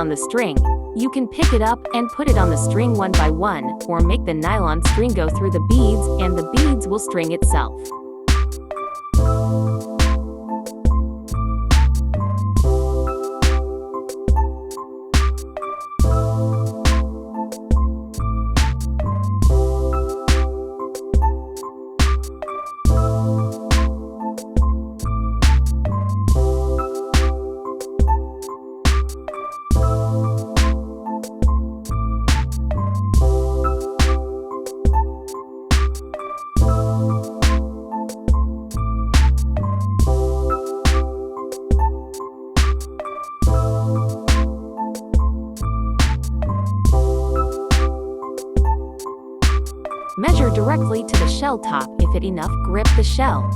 on the string. You can pick it up and put it on the string one by one, or make the nylon string go through the beads and the beads will string itself. Measure directly to the shell top if it enough grip the shell.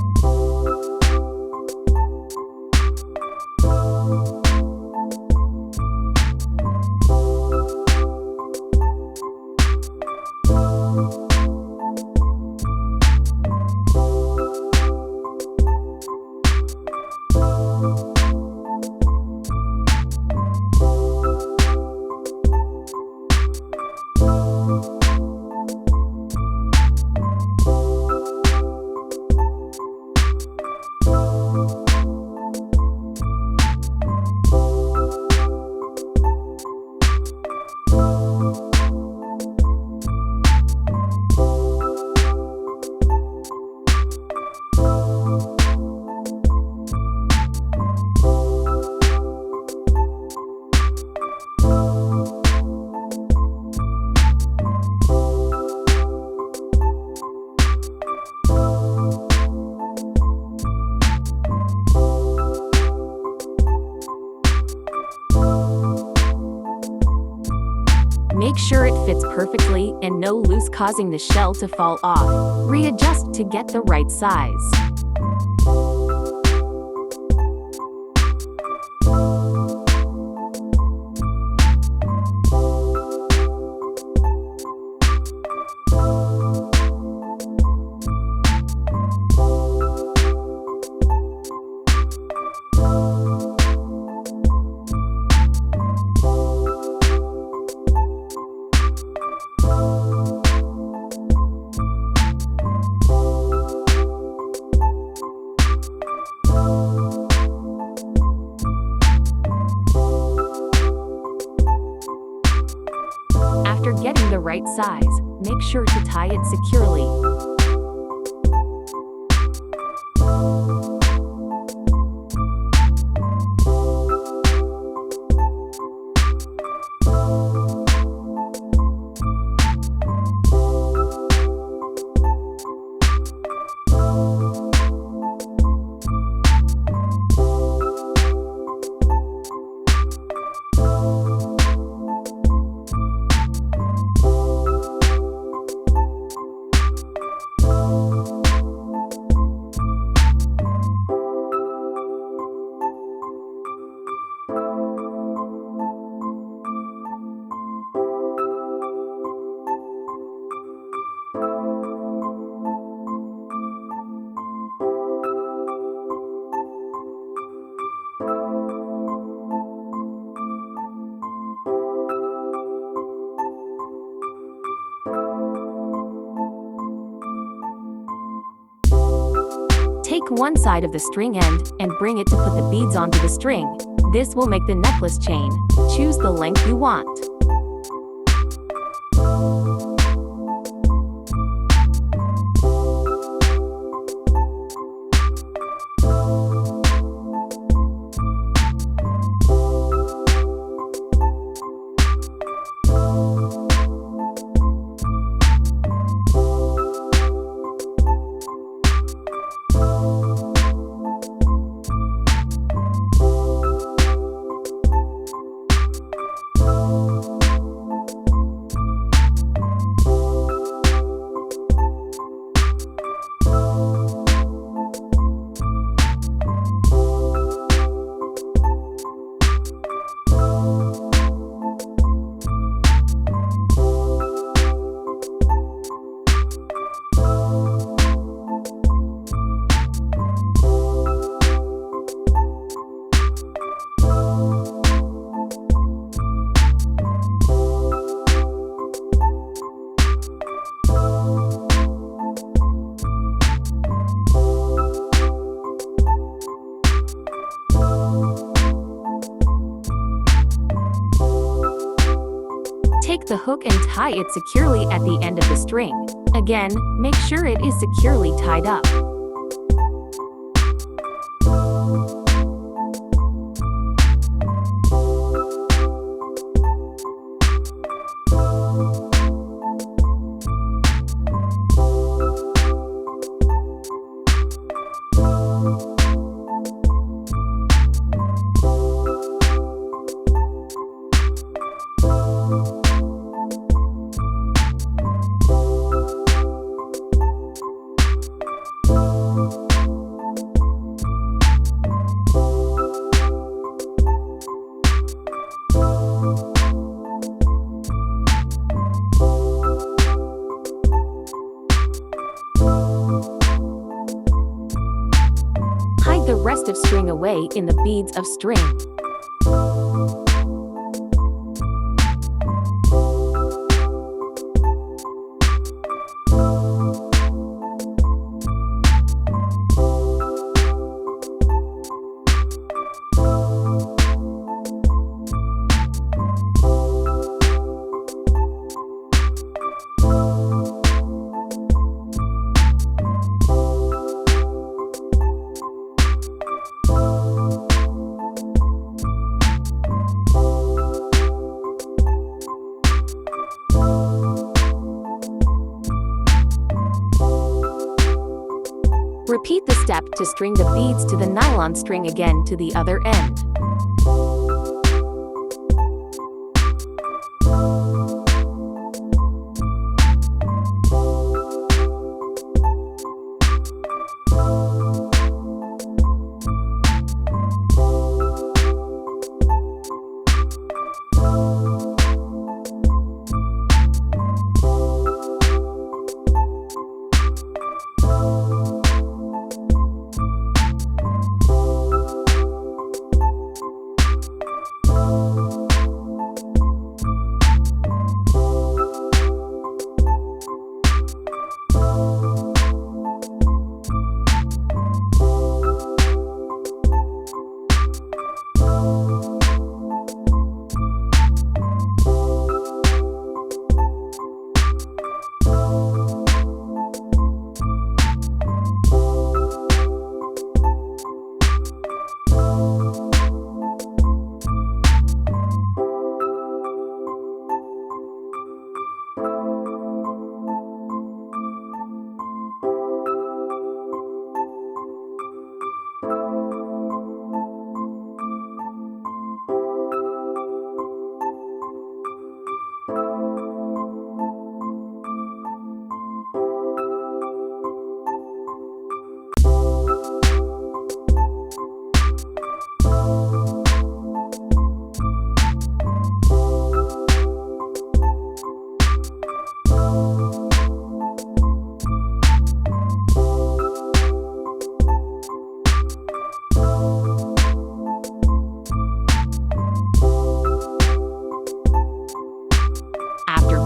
Make sure it fits perfectly and no loose causing the shell to fall off. Readjust to get the right size. After getting the right size, make sure to tie it securely. Take one side of the string end and bring it to put the beads onto the string. This will make the necklace chain. Choose the length you want. Take the hook and tie it securely at the end of the string. Again, make sure it is securely tied up. Hide the rest of string away in the beads of string. Repeat the step to string the beads to the nylon string again to the other end.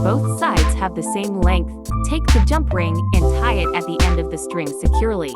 Both sides have the same length. Take the jump ring and tie it at the end of the string securely.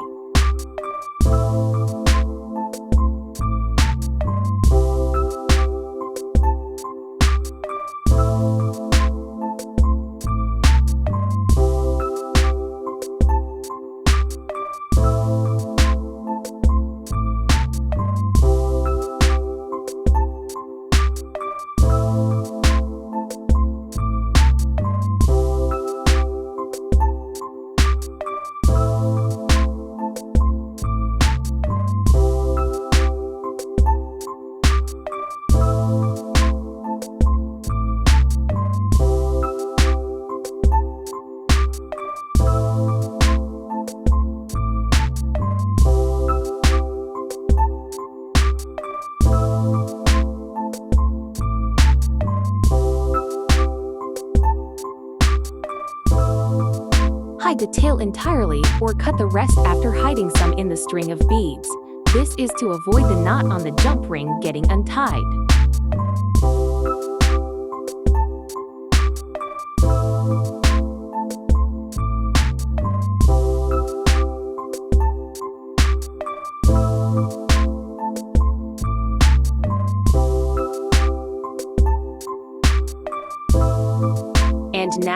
Hide the tail entirely or cut the rest after hiding some in the string of beads. This is to avoid the knot on the jump ring getting untied.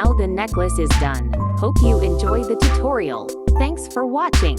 Now the necklace is done. Hope you enjoy the tutorial. Thanks for watching.